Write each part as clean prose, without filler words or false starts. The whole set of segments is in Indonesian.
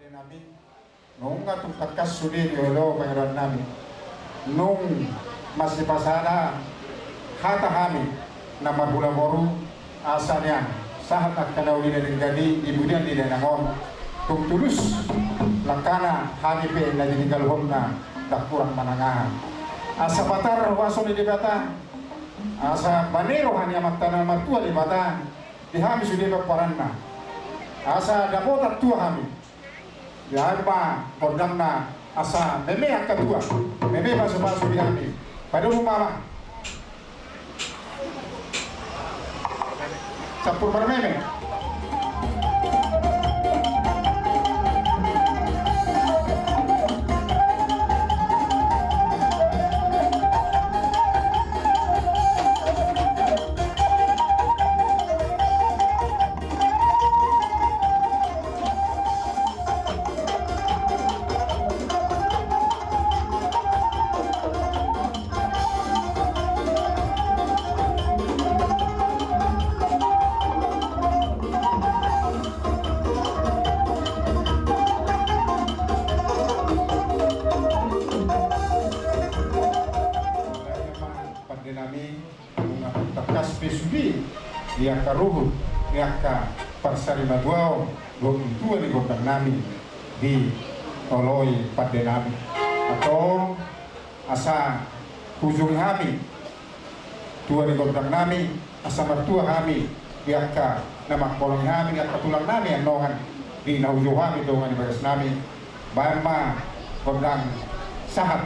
namin nung atong pagkasuli ni Olo Pangalan namin nung masipasana hata kami na mabulaboru asa niya sahat at kanawin na rin gani ibudian nila nangon kung tulus langkana hanipe na dinigalhom na dakurang manangahan asa patar waso ni dibata asa banero hanya magtanang matua dibata dihami sudah paran na asa dapotat tua kami Yarba kodamna asa meme yang kedua meme basu-basu dihami pada rumah campur bermeme nami bunga takas pesubi yang karuhut yang ka parsari maduao tua di gobang nami di toloi pada nami atau asa ujung kami tua di gobang nami asa mertua kami yang ka nama kolong kami yang tulang nami yang nongan di naujo kami dongan di bagas nami bayama gobang sahat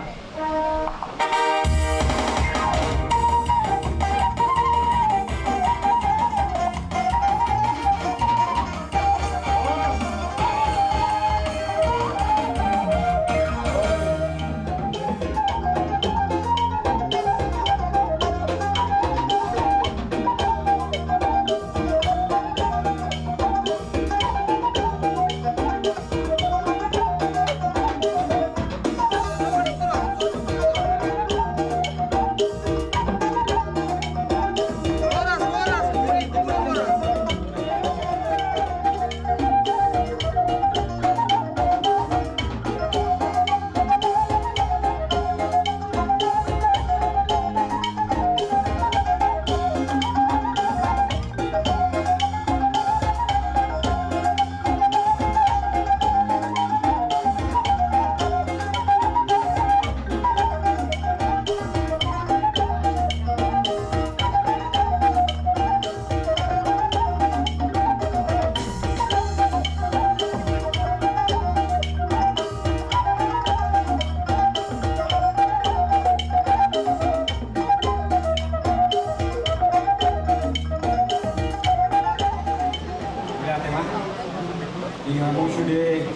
Ingamu sudah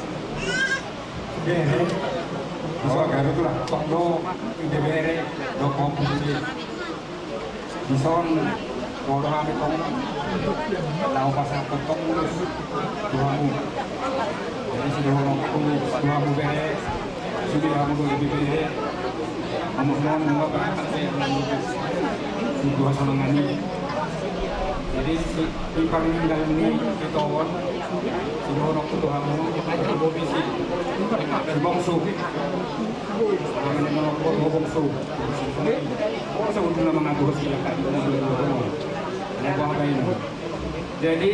bisa garu tu lah tokdo ide bere do kompusi bison orang kami tong tahu pasal potong mulus tuamu jadi sudah orang tuamu bere sudah kamu lebih bere kamu semua nggak pernah sudah senangani jadi si paling dalam ini kita orang semua orang tu kamu berbisi berbongsu orang yang berbongsu orang sebut nama mengaku silakan jadi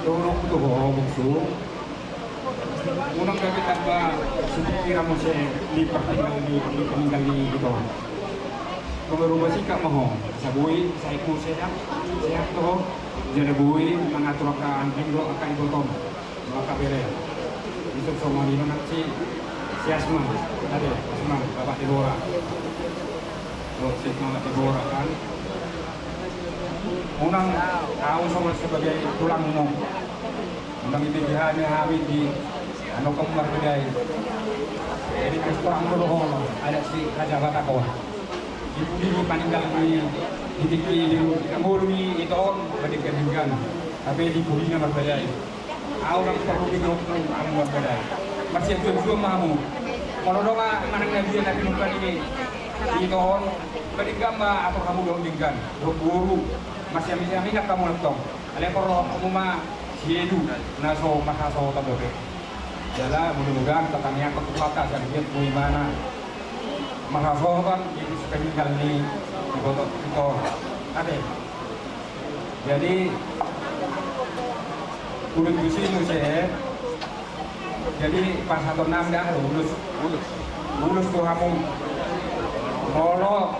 orang tu berbongsu orang kami tambah seperti kamu saya lipat tinggal di gitu berubah sikap mohon sabui saya ikut sehat tu jadi bui mengatur anjing do akan botol maka bere itu semua di mana si asma ada asma bapak Debora si mama Debora kan orang tahu sama sebagai tulang umum orang itu dihanya habis di anu kembar bedai jadi kurang berbohong ada si Raja Batako ibu paninggal di amurmi itu berdikkat tapi di budinya berbeda orang perlu digolong orang berbeda masih yang tujuh mamu kalau dong mana dia nanti bukan ini di tahun berdikkat atau kamu dong dingkan guru masih yang minat kamu leptong ada kalau kamu mah siedu naso makaso tabote Jala mudah-mudahan tetangnya kekuatan dan dia bagaimana menghasilkan di peninggal ni dibotok itu ada. Jadi udah di sini saya. Jadi pas 16 dah lulus tuh kamu molo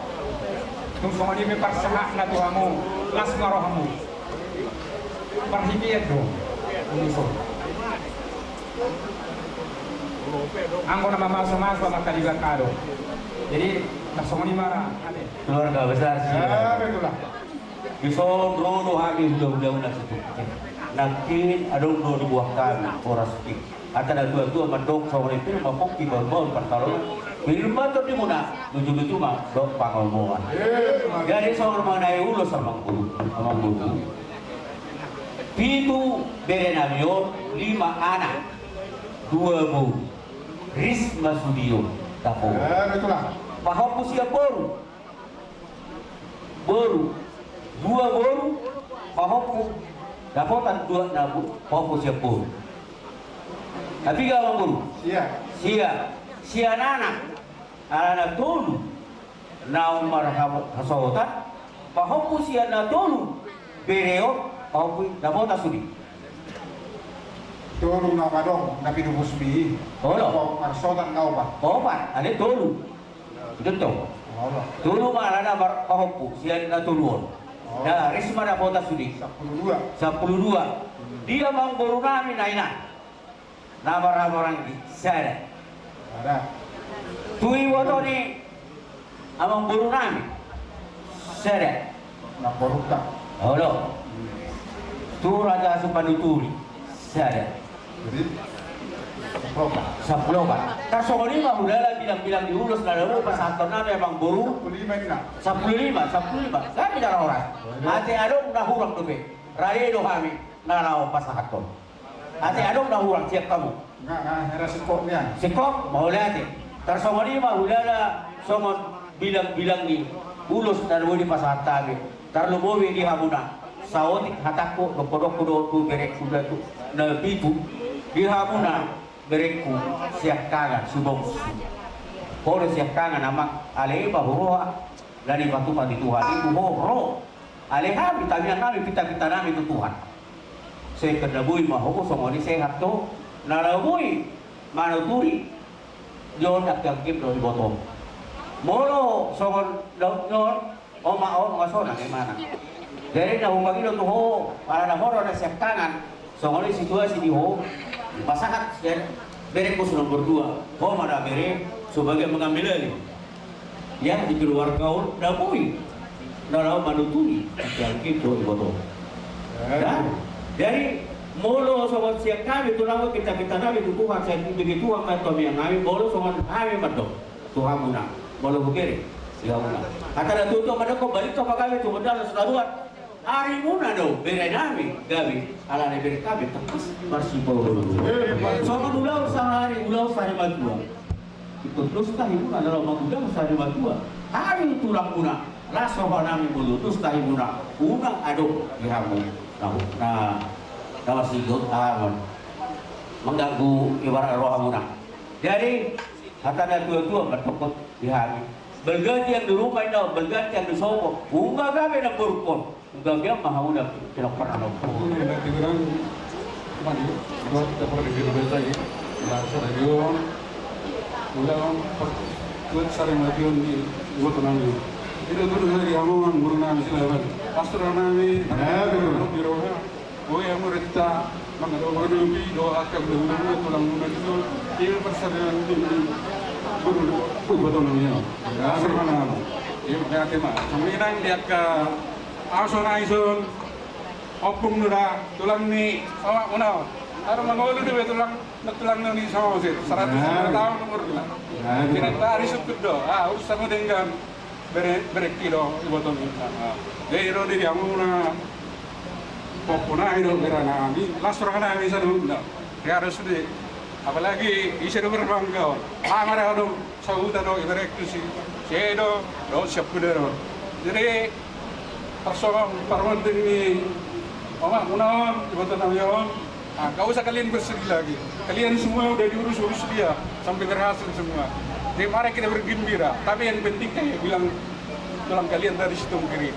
tung semua ini mempersehat na tuh kamu las ngaroh kamu perhimpian tuh uliso anggo nama masuk maka kado. Jadi semua ini marah ada Keluarga besar sih. betul lah. Bisa rono hagi udah situ. Nakin adong do dibuahkan oras pik. Ata na dua mandok sa itu mapok di bawah pertarungan. Bilma to di muna lucu mah do pangomongan. Jadi soal mengenai ulos amang guru. Pitu bere namion 5 anak 2 bu. Risma Sudio tapo. Betul lah. Pahok siya boru. 2 boru pahok dapotan 2 nabu pahok siya boru. Tapi gawang guru sia anak tolu na umar hasotan pahok siya na tolu bereo pahok dapota sudi. Tolong nama dong, Nabi Musbi. Tolong. Marsotan kau pak. Opat, ada tolu. Betul. Tolu mana na pahok siya na toluon. Nah, risma dapota sudi. 12. Dia mang baru namin na nama orang di sana. Ada. Tui woto ni amang baru namin. Sana. Nak borukta. Halo. Tu raja supanutuli. Sana. Jadi. Berapa? 10. Kasongoni mah udah bilang diurus na lalu pas aton namin amang baru 15 nak. 15. Saya bicara orang. Ate adong dah hurang tu be. Raya do kami naraw pas aton. Ate adong dah hurang siap kamu. Nggak, era sekopnya. Sikop mau lihat. Tersongoni mah udah songon bilang ni ulus dan wudi pas atabe. Tarlumowi di hamuna. Saotik hataku kodok tu berek sudah tu na bitu di hamuna berekku siap kangen subong. Kore siap kangen amak ale bahuroa dari batu mati Tuhan itu horo. Ale kami kami kita nami itu Tuhan. Saya kedabui mah hoko songoni sehat tu narabui manuturi yon aktif do botong. Molo songon don oma masona ke mana. Dari na umagi do ho para na horo na siap kangen. Songoni situasi di ho pasahat bere pos nomor 2 ho mana bere sebagai mengambil alih yang di luar kaul dapui narau manuturi aktif do botong. Dari molo sobat siap kami tu lawa kita nabi tu Tuhan saya begitu amat kami yang kami molo sobat kami madok Tuhan muna molo bukere siapa muna kata dah tutup madok kau balik kau kami tu modal selaluan hari muna do bere nami gabi ala ne bere kami tekas bersih bolo sobat ulau sehari madua itu terus tahi muna dalam magudah sehari madua hari tulang muna lah sobat nami bulu terus tahi muna unang aduk dihamu nah kalau sigot mengganggu ibarat roh amunah. Jadi kata tua bertokot di hari. Berganti yang di rumah itu, berganti yang di sopo. Unggah kami nak berukun. Unggah dia maha udah tidak pernah nopor. Nanti orang mandi, buat dapat di rumah saya. Bahasa radio, ulang buat sari madiun di buat nami. Itu dulu dari amungan berenang silakan. Pastor nami, di rumah. Oh yang mereka mengadukan lebih doa akan berhubungan tulang itu dia persediaan di betul namanya. Ya sermana. Ia berarti mah. Kemudian dia ke ason opung nura tulang ni sama mana. Taruh mengolu dia tulang ni sama sih. 100 tahun umur dia. Kira tari sukudo. Usah dengan berekilo betul ni. Jadi ro dia amuna popuna itu berana di lasur kana bisa dulu ya harus di apalagi bisa berbangga amara do sauda do ibarat itu sih sedo do sepudero jadi persoalan parwan ini oma munaon ibu tanam yon Nah, gak usah kalian bersedih lagi. Kalian semua udah diurus-urus dia sampai berhasil semua. Jadi mari kita bergembira. Tapi yang penting kayak bilang tulang kalian dari situ kiri.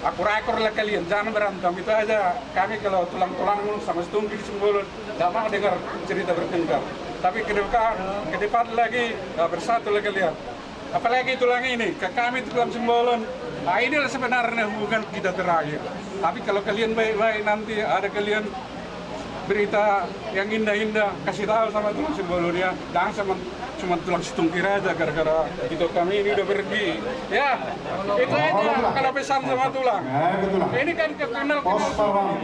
Akur-akur lah kalian, jangan berantem. Itu aja. Kami kalau tulang-tulang sama Stunggir Simbolon gak mau dengar cerita bertengkar. Tapi ke depan lagi bersatu lah kalian. Apalagi tulang ini, ke kami tulang Simbolon. Nah inilah sebenarnya hubungan kita terakhir. Tapi kalau kalian baik-baik nanti ada kalian berita yang indah-indah kasih tahu sama tulang Simbolon ya. Jangan cuma tulang Stunggir aja gara-gara itu kami ini udah pergi. Ya, itu aja kalau pesan sama tulang. Ini kan kenal ada tulang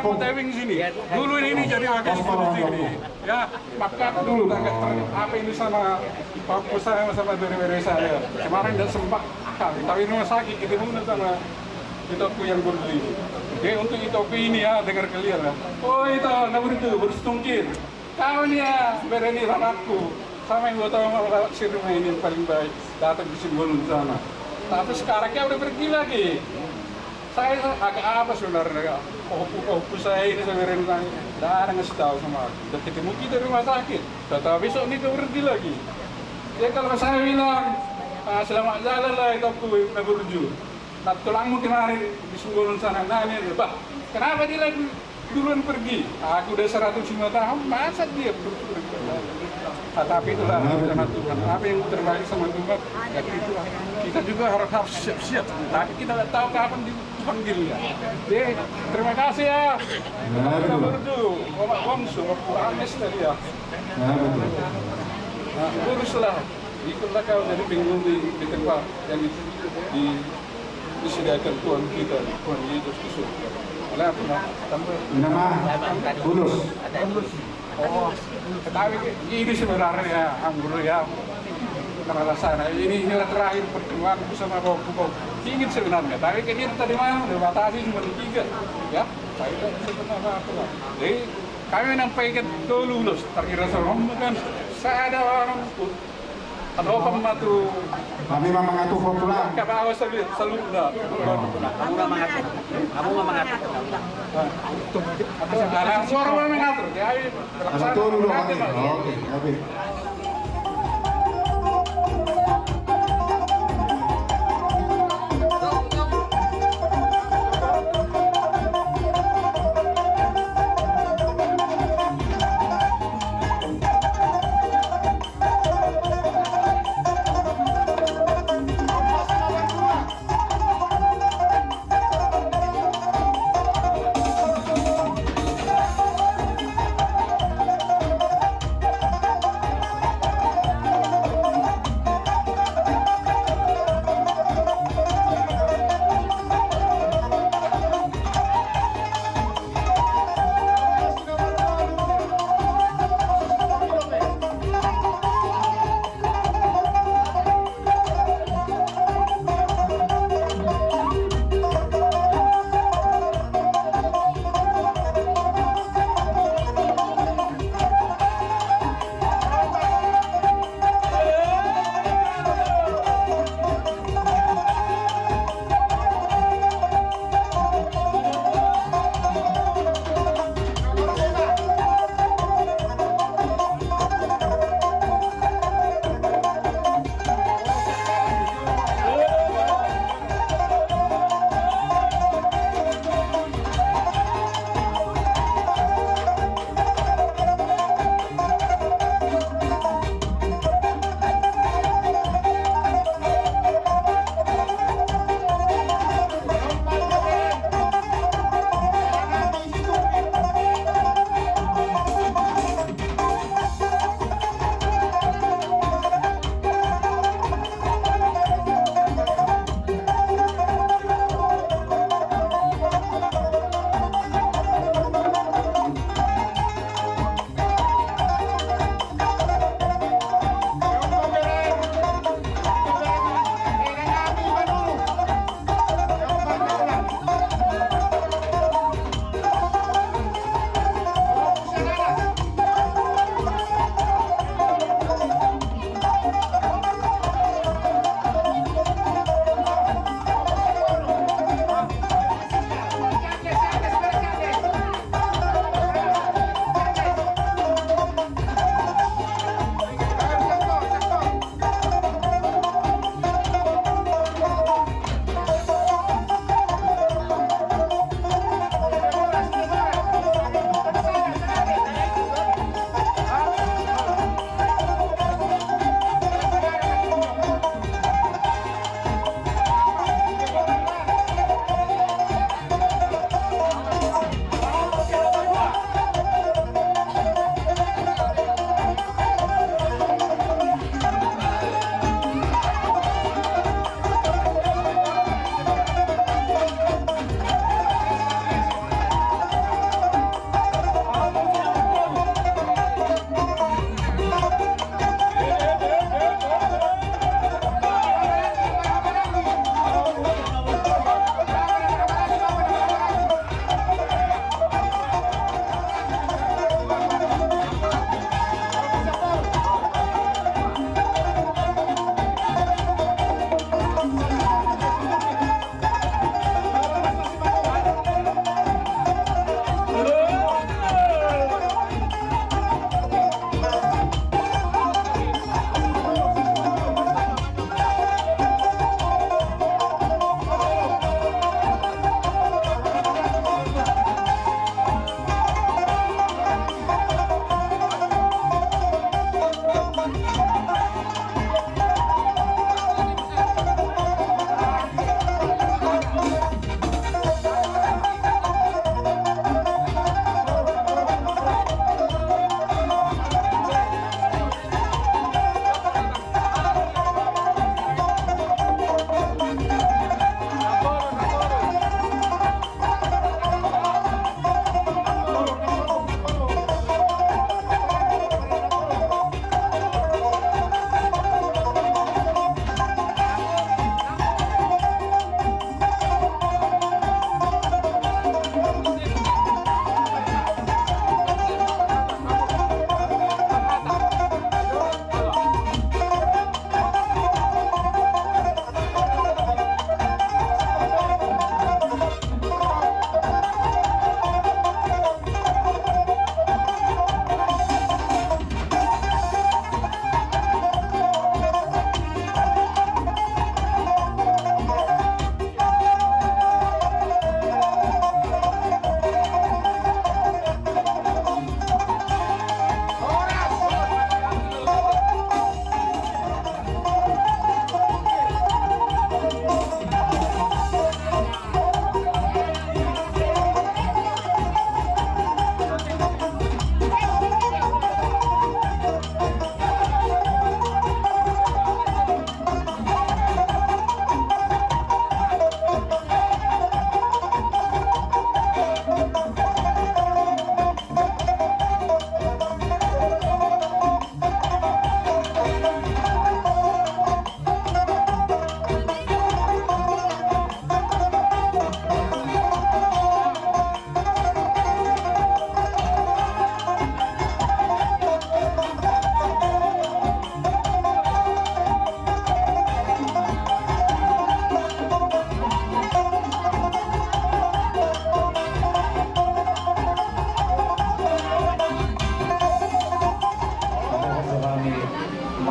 Kutewing sini. Dulu ini jadi wakil seperti ini. Ya, maka dulu apa ini sama Papua saya sama bere-bere saya. Kemarin tidak sempat tapi rumah sakit ketemu sama Itoku yang berdiri. Jadi untuk Itoku ini ya dengar kalian lah. Oh itu nggak berstunggir. Kau nih ya berani anakku. Sama yang gue tahu lewat si rumah ini yang paling baik datang di Simbolon sana. Tapi sekarang dia udah pergi lagi. Saya agak apa sebenarnya? Opu saya ini sebenarnya tidak ada ngasih tahu sama aku. Udah ketemu kita di rumah sakit. Udah tahu besok nih dia pergi lagi. Ya kalau saya bilang selamat jalan lah itu aku berju. Nah tulangmu kemarin di Simbolon sana. Nah ini Pak, kenapa dia lagi duluan pergi? Aku udah 105 tahun, masa dia pergi? Tapi itulah rencana Tuhan. Apa yang terbaik sama Tuhan, ya itulah. Kita juga harus siap-siap. Tapi kita tidak tahu kapan dipanggilnya. Jadi terima kasih ya. Kita berdu, Bapak Bongsu, Bapak Anes tadi ya. Nah, uruslah. Ikutlah kau jadi bingung di tempat yang disediakan Tuhan kita, Tuhan Yesus Kristus. Oleh apa? Nama Bulus. Oh, tapi ini sebenarnya Angguru ya karena sana inilah terakhir pertemuan bersama Bapak ingin sebenarnya, tapi kan kita tadi malam dibatasi cuma 3 ya, saya tidak sebenarnya apa. Jadi kami menyampaikan ke lulus terkira selama kan saya ada orang ada apa matu Kami mengatur populer. kata awas selalu dah. Kamu nggak mengatur. Kamu nggak mengatur. Ada suara orang mengatur, jadi Betul dulu kami. Oke.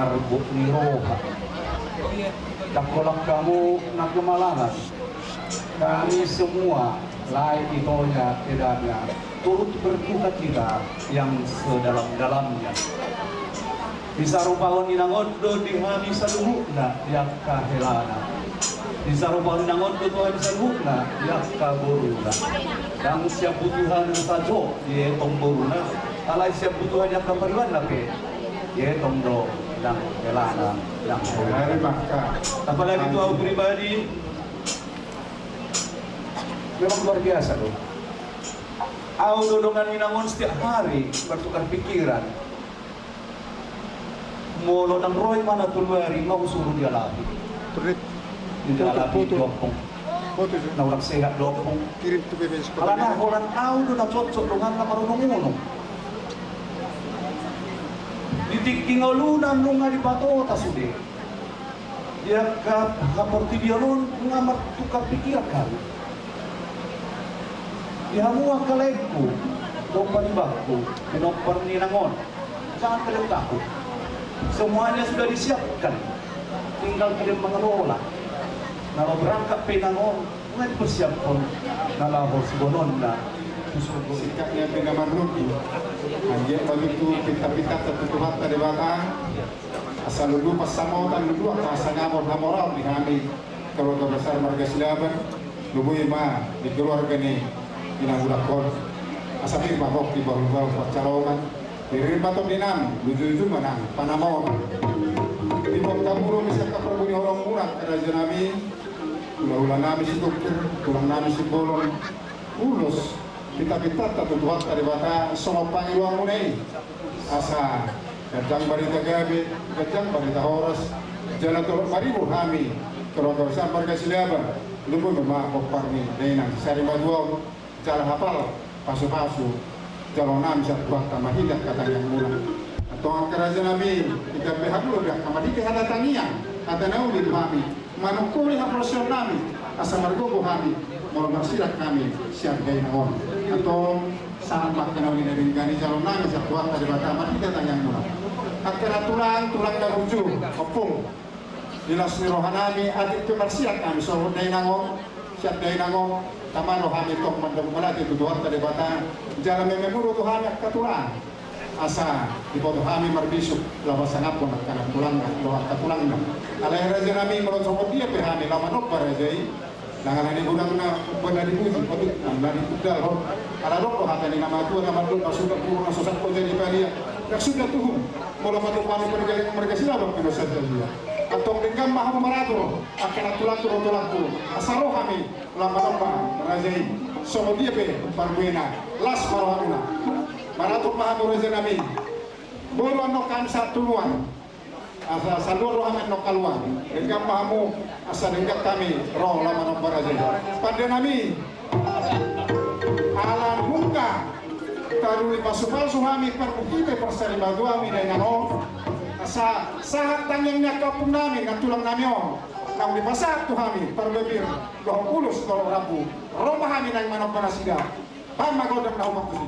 Marbo ni Roha. Dakulang kamu na kemalangan. Kami semua lain itonya tidaknya turut berduka cita yang sedalam-dalamnya. Bisa rupawan inangondo di hami saluhukna yang kahelana. Bisa rupawan inangondo Tuhan saluhukna yang kaburuna. Dan siap butuhan sajo ye tomboruna. Alai siap butuhan yang kapariwan nape ye tomdo dan helana yang Dari Makkah. apalagi itu aku pribadi memang luar biasa loh. Aku dodongan inangon setiap hari bertukar pikiran. Molo nang roy mana tulwari mau suruh dia lagi. Dia lagi dopong. Na ulang sehat dopong. Kirim tu bebas Alana orang aku na cocok dengan na marunong-unong. Ditinggalunan nung nga di patota sude. Dia kaporti dia nun nga tukar pikiran kali. Dihamua kalengku, dompan bakku, pinopar ninangon. Jangan kalian takut. Semuanya sudah disiapkan. Tinggal kalian mengelola. Kalau berangkat pinangon, nggak dipersiapkan. Nalahor sibonon na. sikapnya pinamarugi. Anjir begitu pita-pita tertutup dari batang. Asal lulu pasamo dan lulu asa ngamor hamoral di kami keluarga besar Marga Silaban. Lubu ima di keluarga ni inang ulakon. Asa firma hok di bawah pacalongan. Diri batok dinam, luju menang panamon. Di bawah kamuro bisa kaperbuni orang murah kerajaan nami. Ulah-ulah nami si dokter, tulang nami si bolong. Ulus kita tertutup dari bata semua pangiluang munai. Asa Gajang barita gabi, gajang barita horas, jalan tolok maribu hami, keluarga besar Marga Silaban, lubu nama koparni, denang sari maduau, jalan hafal, pasu-pasu, jalan nam satu waktu mahidah kata yang mula. Atau kerajaan nabi, tiga pihak dulu dah, kamadi ada tangian, ada nauli hami, manukuli haprosion nami, asal margogo hami, mau bersirat kami, siap gay naon. Atau saat makan nauli dari gani jalan nami satu waktu di bataman, kita tanya yang mula. Akhirnya tulang dan ujung, opung. Dilas ni rohanami, adik tu bersiap kami, so day nangong, siap day nangong, taman rohani tok mandang malati tu tuan tadi bata, jalan mememuru Tuhan katulang. Asa di bawah kami marbisuk, lawas sangat pun akan tulang, doa katulang. Alai raja nami merosot dia perhani, lama nok barajai. Nangan ini gudang na benar dipuji, betul, benar dipudal. Kalau rokok hati ni nama Tuhan, nama Tuhan, sudah kurang sosok kau jadi balia. Yak sudah Tuhan, kalau matu kami pergi Marga Silaban kena saja dia. Atau dengan maha meratur, akan tulang. Asal kami lama merajai. Soal dia pe parbuena, las marohana. Maratur maha merajai nami. Bolu anok kami satu luan. Asal salur rohamet nok kaluan. Dengan mahamu asal dengan kami roh lama nok merajai. Pada nami alam muka. Taruli pasu-pasu kami perbukitai persari badua kami dengan om. Asa sahat tanyangnya kapung nami tulang nami om. Nang di pasar tu kami perbebir 20 kalau rabu. Roma kami nang manok panasida. Pama godam na umak ini.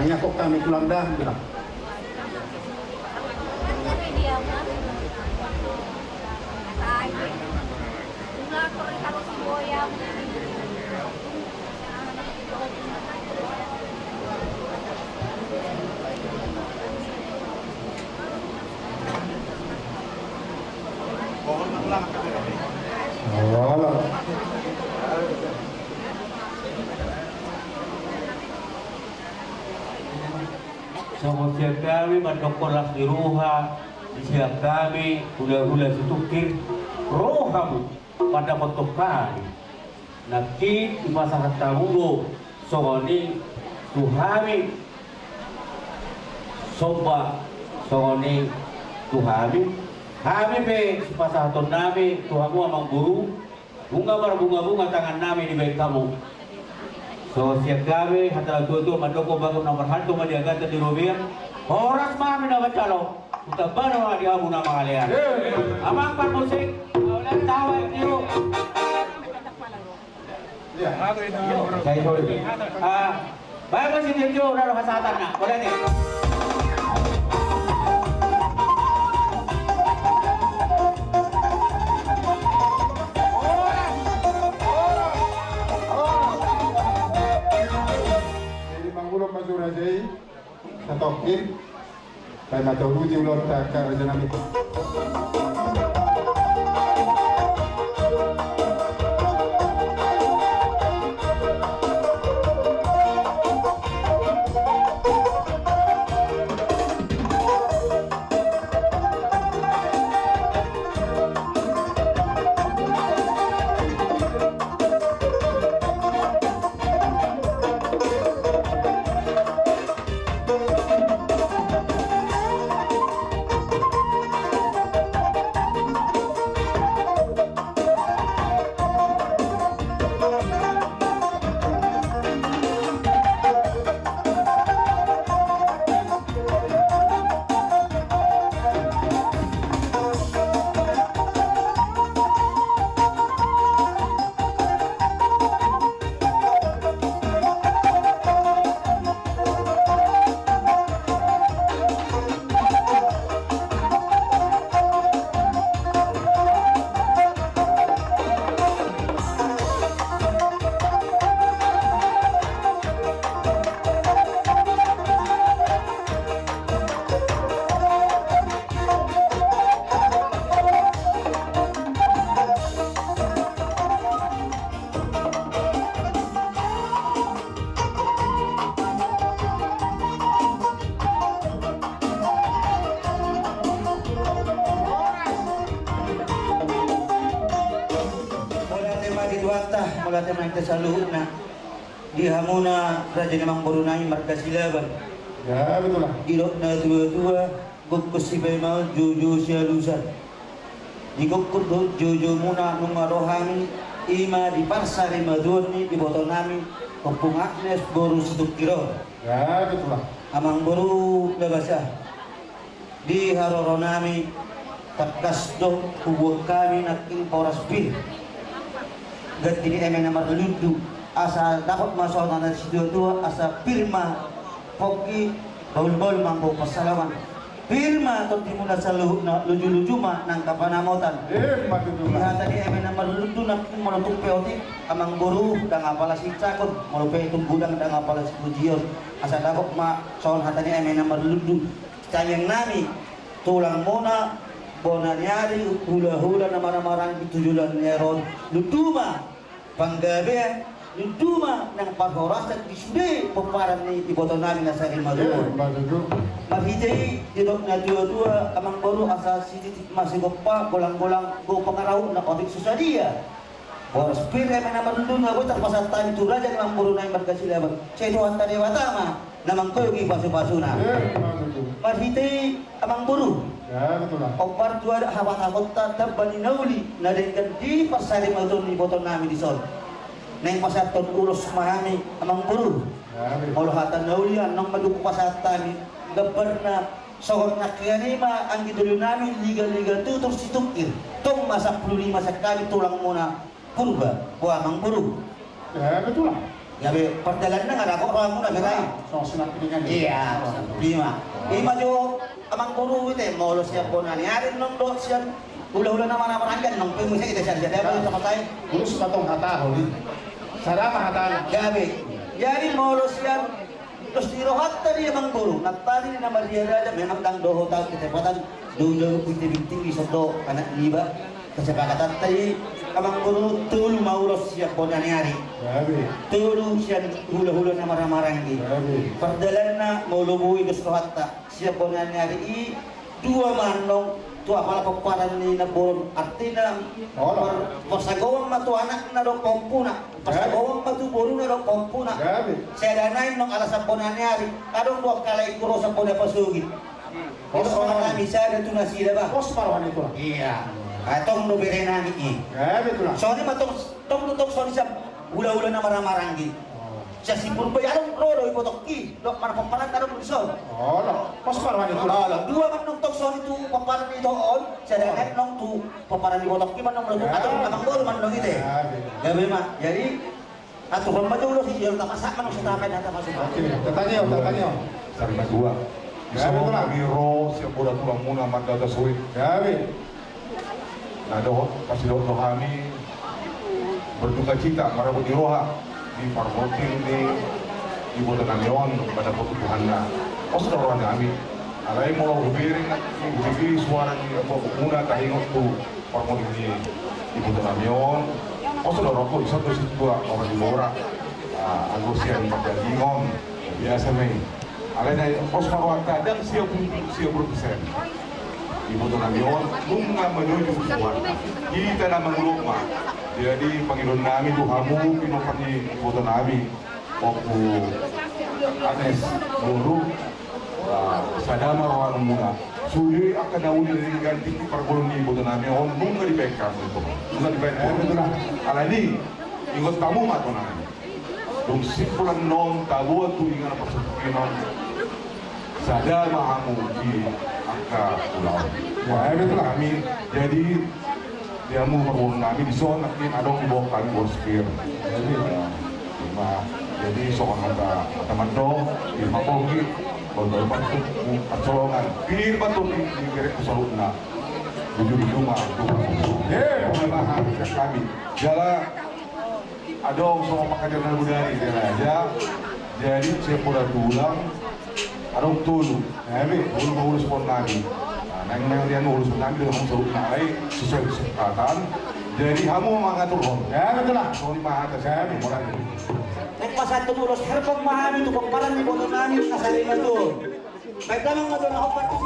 Tanya kok kami tulang dah bilang. Oh, Sama siap kami mendokolas di roha, di siap kami hula-hula situkir rohamu pada bentuk kami. Nakit di masyarakat tamulo, songoni tuhami, soba songoni tuhami, kami be si pasahaton nami tuhamu amang guru, bunga tangan nami di baik kamu. So siap kami hatala tutu mandoko bago nomor hantu madiagata di Rubian. Horas mami na bacalo. Utabano di amu na mga Amang pan musik. Ulan tawa niyo. Saya sorry. Baik masih dia udah kesehatan na. Boleh nih. Mangulong Mazura Jai sa Tokyo kay matuludi ulot ka janami. Mula tema kita saluhut na di hamuna raja namang borunai markas silaban. Ya betul lah. Irot na tua-tua gukus si mau jojo sialusan. Di gukur jojo muna nung rohani ima di parsari madurni di botol nami kopung Agnes boru situk kiro. Ya betul lah. Amang boru labasa di haroro nami takas do hubung kami naking poras bir. Ganti ni emen nomor lundu asa dapat masuk nana situ tua asa firma poki baul-baul mampu pasalawan firma atau dimula saluh na luju-luju mah nang kapanamotan Betul lah. lihat tadi emen nomor lundu nak menutup peotik amang guru dan apalah si cakut melupai itu gudang dan apalah si kujion asa dapat mah soal hatani emen nomor lundu cayeng nami tulang mona bona nyari hula-hula nama-nama tujuan neron luduma panggabe luduma nang parhorasan disude peparan ni di botol nami nasa ilmadun mahijai didok na dua-dua amang baru asa sidik masih gopa golang-golang go pengarau na otik susah dia boros pir emen nama lundu na botak pasatan itu raja namang baru na markasilaban saya tuhan tadewata mah namang koyogi pasu-pasuna mahijai amang baru. Ya betul lah. Opar tu ada hawa kota terbani nauli nadengkan di pasar madun di botol nami di sol. Neng pasar ton urus mahami amang buru. Ya betul. Kalau hatan nauli nong maduk pasar tani gabarna sohor nakyani ma ang gidulu nami liga-liga tu terus ditukir. Tong masak 15 sekali tulang muna kurba. Wah amang buru. Ya betul lah. Gabi perjalanan na nga ako orang muna garay. So, sinapilingan Iya, lima. Lima jo amang guru itu mau siap bonan. Hari nong do siap hula-hula nama ranggan nong pengen saya kita cari ada sama saya. Ulus patong hata holi. Sarama hata. Gabi. Jadi mau siap terus dirohat tadi amang guru. Natali na Maria Raja memang dang doho tahu kecepatan dulu tinggi sodo anak liba kesepakatan tadi amang guru tul mau siap bonan hari. Gabi. Tulu siya hula-hula na maramaranggi. Perdalan na maulubuhi gusto hatta. Siya po nga nyari dua manong tu apala paparan ni na boron artina pasagawang matu anak na do kompuna pasagawang matu boron na do kompuna saya danay nung alasan po na nyari adong dua kalay kuro sa po na pasugit ito mga kami sa dito na sila ba Pos parawan itu. iya atong nubere namin Gabi itu lah. sorry matong sorry sa hula-hula na maramaranggi siya si Purbay anong roro ipotok ki lo mana pamparan na rin so Oh, no. Pos parawan itu. dua man nung tokson itu pamparan ito on siya dagat nung tu pamparan ipotok ki man nung lalu atau amang gol man nung ite gabi ma jadi atau pembajulo si Jero tamasak man nung sa tapay na tamasuk Oke, tatanya. Sabi na dua. Isa Gabi mo ito lang. biro siya pura tulang muna magdadasuit. Gabi. Na doon kasi doon kami berduka cita marabot di roha di parmoting di ibu dan yon pada kebutuhan na. O sa roha kami. Alay mo hubirin bibili suara ni ako muna kahingot tu parmoting di ibu dan yon. O sa roha ko isa to situ orang di mora. Agus yang pagdalingon biasa may. Alay na os marwag kadang siya berpesan. Ibu Tuhan yon, nung nga menuju suwarta, kita na mangulukma. Jadi Panginoon namin, Tuhamu, pinupani Ibu Tuhan namin, opo anes guru, sadama rawan muna. Suli akan nauli dari ganti pergulung ni Ibu Tuhan namin, nung nga dibekam ito. Nung nga dibekam ito na. Alani, ingot tamu mato namin. Nung sipulan nong tabuan tulingan na pasukinan, sadama hamu di angka pulau. Wah, itu kami. Jadi dia mau berwong kami di zona ini ada di bawah kami borspir. Jadi soal kata teman-teman di Mapogi, kalau bantu percolongan, pilih bantu di gerek kesalutna. Tujuh rumah, pemelahan kami. Jala ada sama pekerjaan budaya dia aja. Jadi saya pura tulang. Arong tulu, mau urus pon kami. Nang dia urus pon kami dengan surut naik sesuai kesepakatan. Jadi kamu mengatur pon. Ya betul lah. Soal lima atas saya mulai. nagpasat tumulos harapang mahami ito pamparan ni bono namin na sa lima doon may tanong na doon ako pati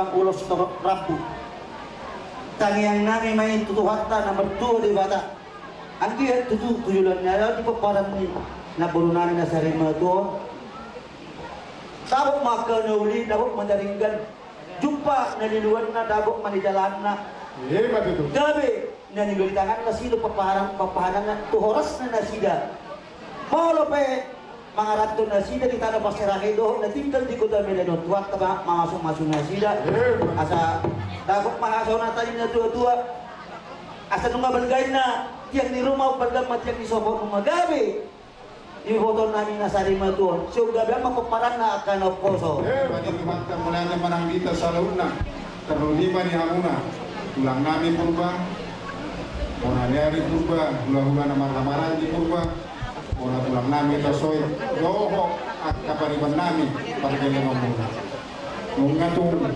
tulang ulos torok rapu. Tangiang nami main tutuhata na mertua di bata. Ang dia tujulannya di peparan ni na burunani na sarima tuon. Tabok maka nauli, tabok mandaringgan. Jumpa na liluan na, tabok manijalan na. Hebat itu. Gabi na nigulitangan na silo papahanan na tuhoras na nasida. Paulo pe mga rato na sida di tanah pasirahe doon na tinggal di kota Medan tuat ka masuk na sida. Asa tabok mahasaw na tayo na tua-tua. Asa nung mabalgay na tiang di rumah balgam tiang di sobot nung magabi. Ibotol namin na sarima doon. So gabi ang mapaparan na akan of koso. Hebat itu mantap mulanya manang dita sa launa. Terlima ni hamuna. Tulang nami purba. Ona dari purba. Hula-hula na maramaran di purba. Ona tulang nami tasoy. Doho at kapariban nami. Pagkali ngomong. Nung ngatung.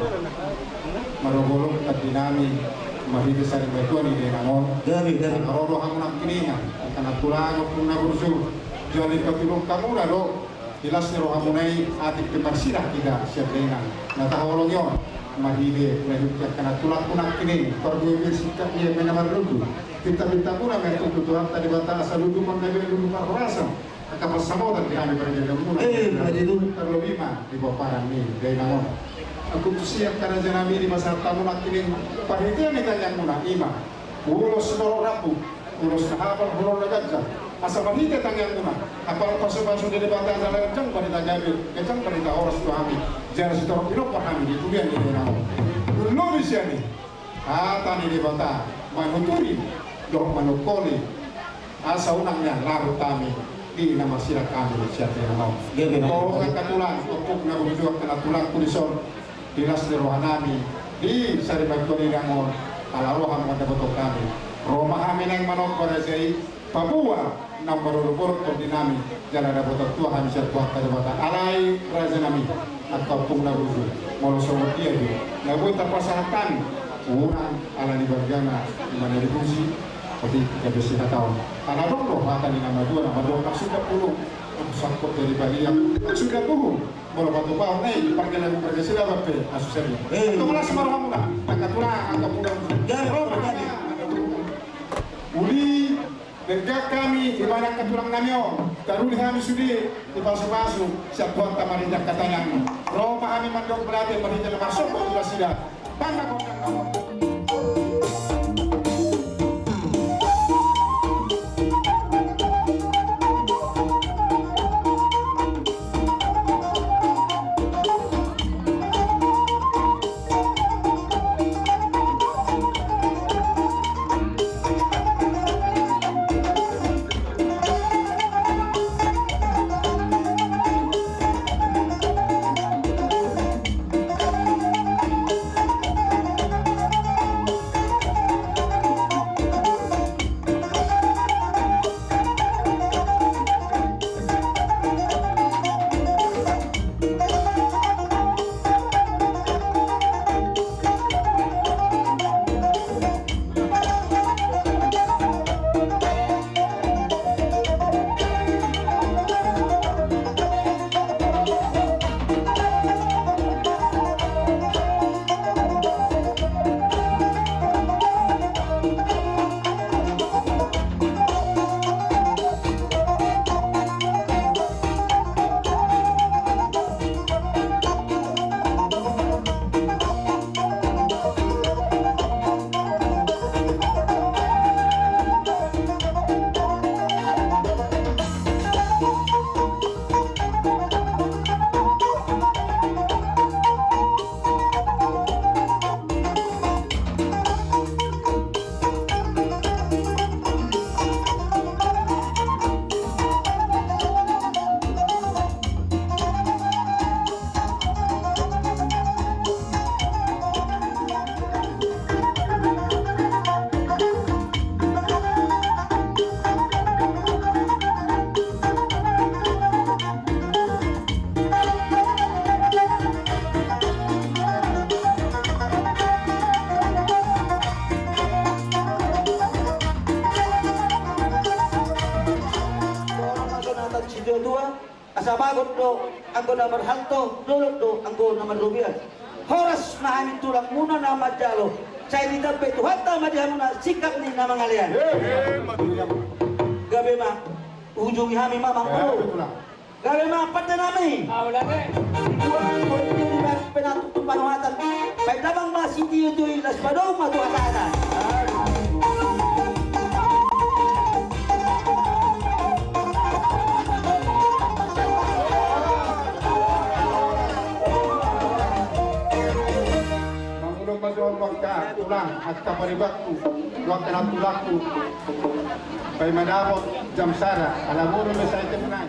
Marugulong at dinami. Mahidi sa rin ito ni Denangon. Gabi. Narolo hamunang kiningan. At kanatulang kung nabursu. Jadi kapilong kamu na lo. Jelas ni roh hamunay atik kemarsidah kita siap dengan. Natahulong yon. Mahidi. Mahidi kena tulang kunang kining. Pergubil sikap dia menamar ludu. Kita-kita pula mentutu Tuhan tadi bata asal ludu mengambil ludu parhorasa. Kapal samautan kami berjalan mula. Terlebih mah di Baparan ni Denangon. Aku siap karena janami di masa tamu nak kining. Panitia ni tanya muna ima. Ulos dorong rapu. Ulos nahapal hulur nagajah. Asa mahita tangyang muna. Apal pasu-pasu di bata asal jang panita gabil. Kecang panita oras tu kami. Jangan sitorok pinok kami di tubian ni Denangon. Belum bisa ni. Ata ni di bata. Manuturi. Dok manukoli. Asa unangnya larut kami. Di nama sirat kami siapa yang mau. Kau kan katulang. Untuk nabujuak kena tulang kulison. Dinas di rohanami. Di saribagto ni Denangon. Ala rohan madabotok kami. Roma kami nang manok pada say Papua. Nomor urut koordinami jalan dapat tua kami siap buat pada bata alai raja nami atau pung nabuju molo sobat dia di nabu terpasahkan urang ala di bargana di mana dibusi seperti kebiasaan tahun ala dong loh akan di nama dua sudah puluh sangkut dari Bali yang sudah tuh molo batu bawah nih pergi lagu bergesila bape asusnya itu malah semarang mula angkat pulang uli Negak kami ibarat ketulang namyo, taruli kami sudi di pasu-pasu siap buat tamarindak katanya. Roh kami mandok berarti perintah masuk ke sudah sida. Bangga kondang kamu. Asa bagot do anggo na marhanto dulot do anggo na marubian horas na amin tulang muna na madalo. Saya di tempat Tuhan tak madihamuna sikap ni nama ngalian. Gabe ma ujungi kami mamang bro. Gabe ma pada nami. Udah deh. Kurang berdiri dan penatup panuhatan. Baik tabang masih itu ilas padong matu asana. Waktu tulang at kaparibakku waktu na tulakku pay manabot jam sara alam mo rin sa item na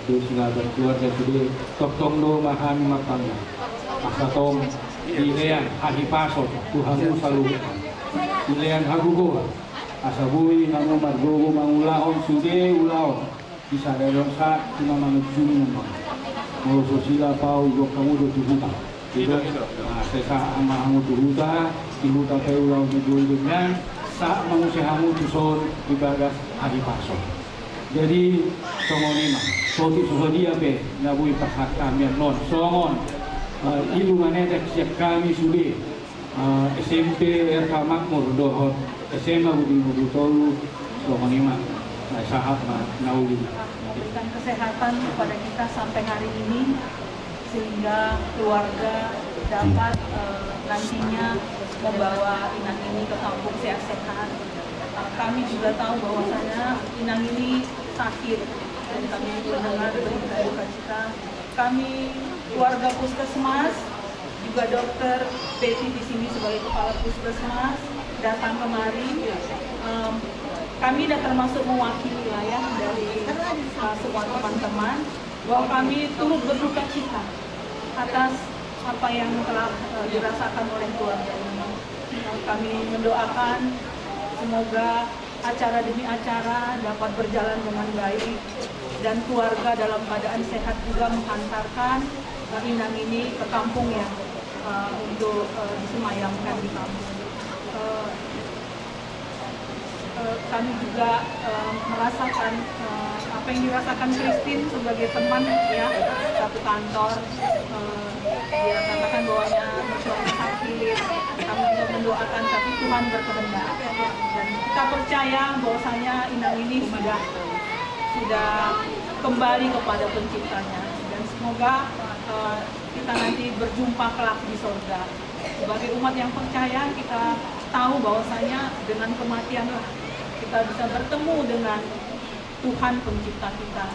Sinabat keluarga sudah tong do mahan mapanga asatong ilean ahipasot Tuhanmu selalu ilean hagugo asabui namo margogo mangulahon sude ulao bisa dalam saat cuma manujung nama mau sosila pau go kamu do tuhuta tidak sesa ama hamu tuhuta tihuta pe ulao tujuh dengan saat mangusehamu tuson ibadah ahipasot. Jadi songonima soti susodia pe nabui pahat kami non songon ilu maneta siap kami sudah SMP RK Makmur dohot SMA Budi Mudutolu songonima sahat nauli berikan kesehatan kepada kita sampai hari ini sehingga keluarga dapat nantinya membawa Inang ini ke kampung sehat-sehat. Kami juga tahu bahwasanya Inang ini sakit dan kami mendengar berita duka cita. Kami keluarga puskesmas juga dokter Betty di sini sebagai kepala puskesmas datang kemari. Kami dan termasuk mewakili ya dari semua teman-teman bahwa kami turut berduka cita atas apa yang telah dirasakan oleh keluarga ini. Kami mendoakan semoga acara demi acara dapat berjalan dengan baik dan keluarga dalam keadaan sehat juga menghantarkan Inang ini ke kampung ya untuk disemayamkan di kampung. kami juga merasakan apa yang dirasakan Christine sebagai teman ya, satu kantor. Dia katakan bahwanya suami sakit, kami juga mendoakan, tapi Tuhan berkehendak dan kita percaya bahwasanya Inang ini sudah kembali kepada penciptanya, dan semoga kita nanti berjumpa kelak di surga. Sebagai umat yang percaya, kita tahu bahwasanya dengan kematianlah kita bisa bertemu dengan Tuhan pencipta kita.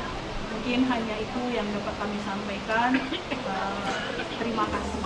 Mungkin hanya itu yang dapat kami sampaikan. Terima kasih.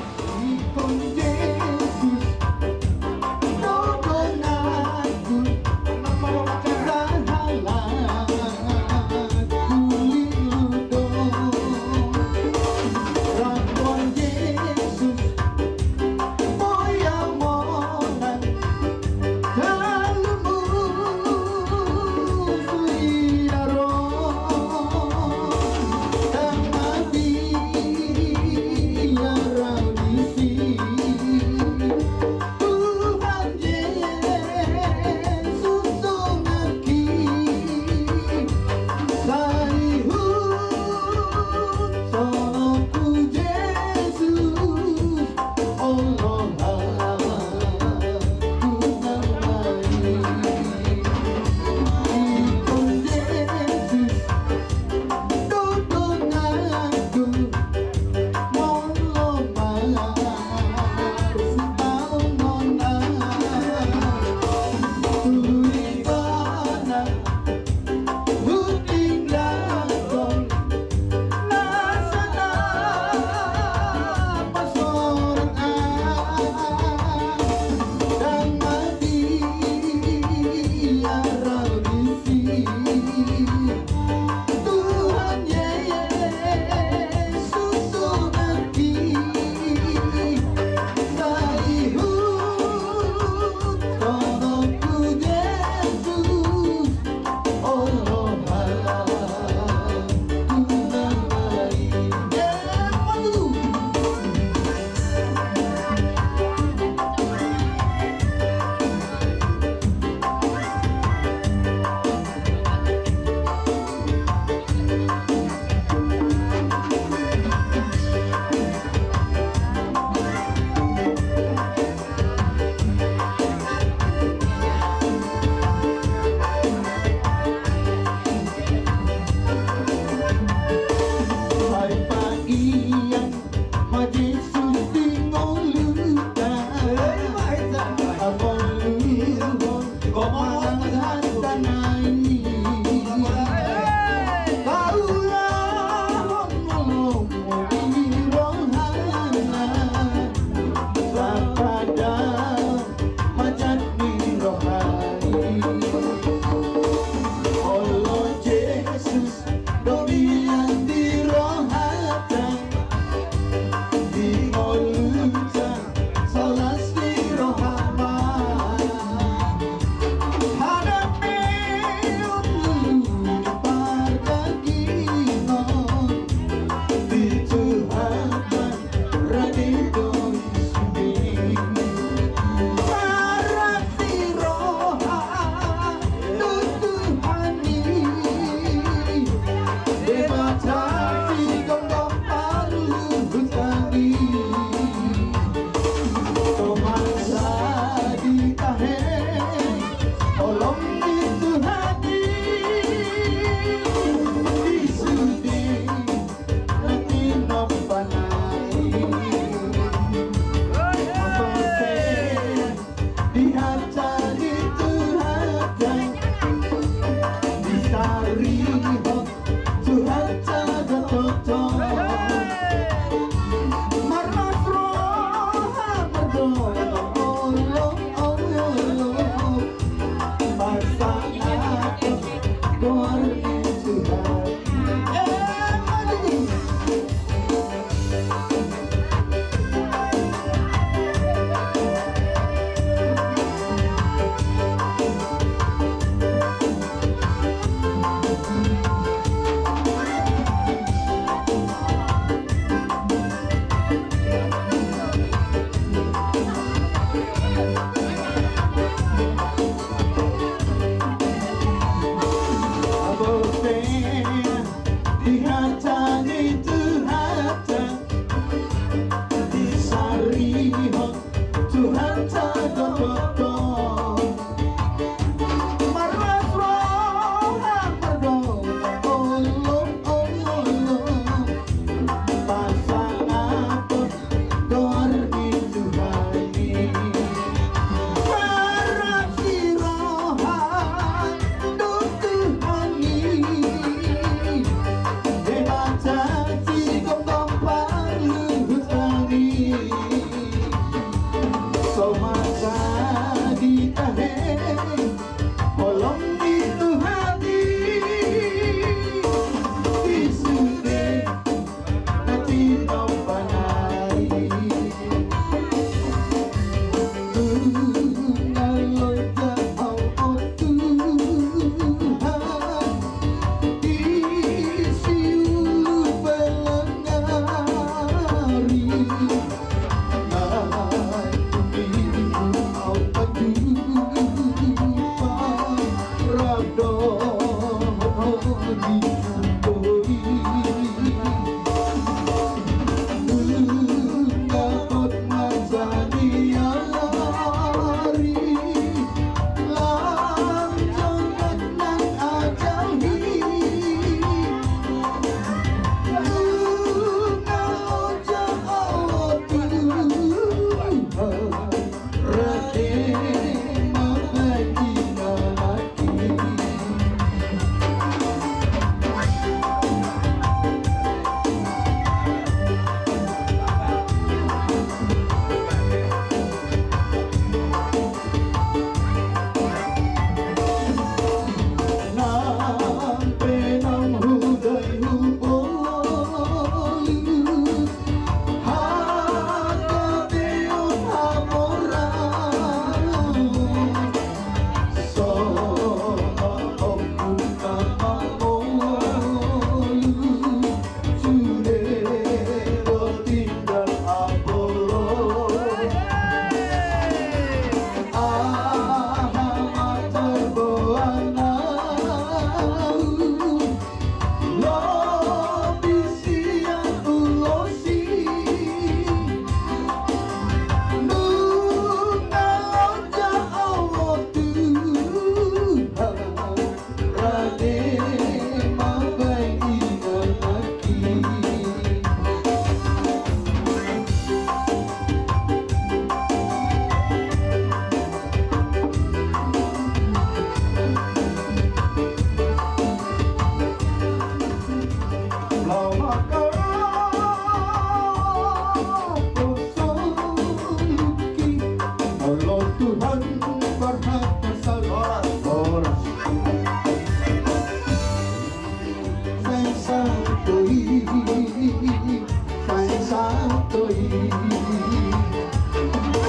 matoi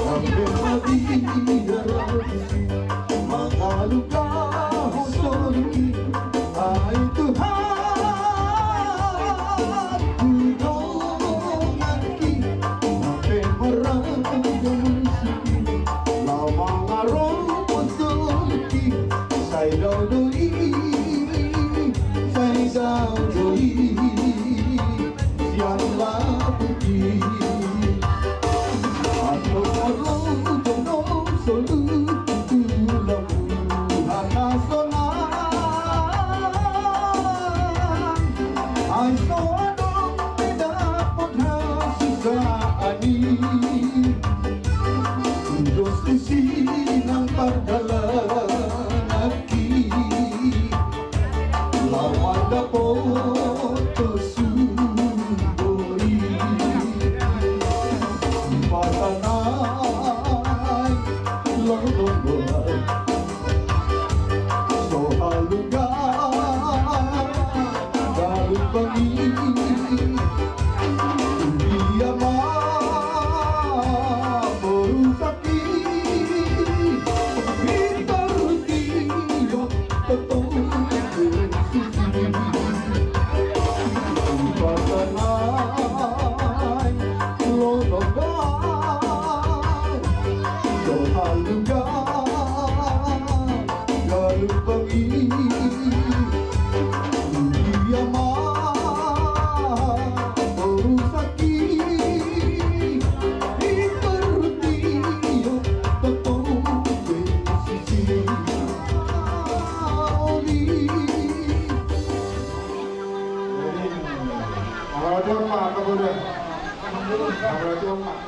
Sampai mati darasi Mengaluka hosori Hai Tuhan Ku donganki Sampai merangkang Lama ngarong pusulki Sai dau doi Sai dau doi Sianglah putih Atau orang jodoh solu tulang Hana sonang Ai soadong medapot hasisa ani Terus isi nang pardalan aki Lawan dapot kesudori Patanay lologoy Sohalugan Galubangi Dia merusaki Intertiyo Tetong suci Patanay lologoy Sohalugan Galubangi Dia merusaki Intertiyo Tetong suci Kalau dia Pak, kemudian. Kalau dia Pak.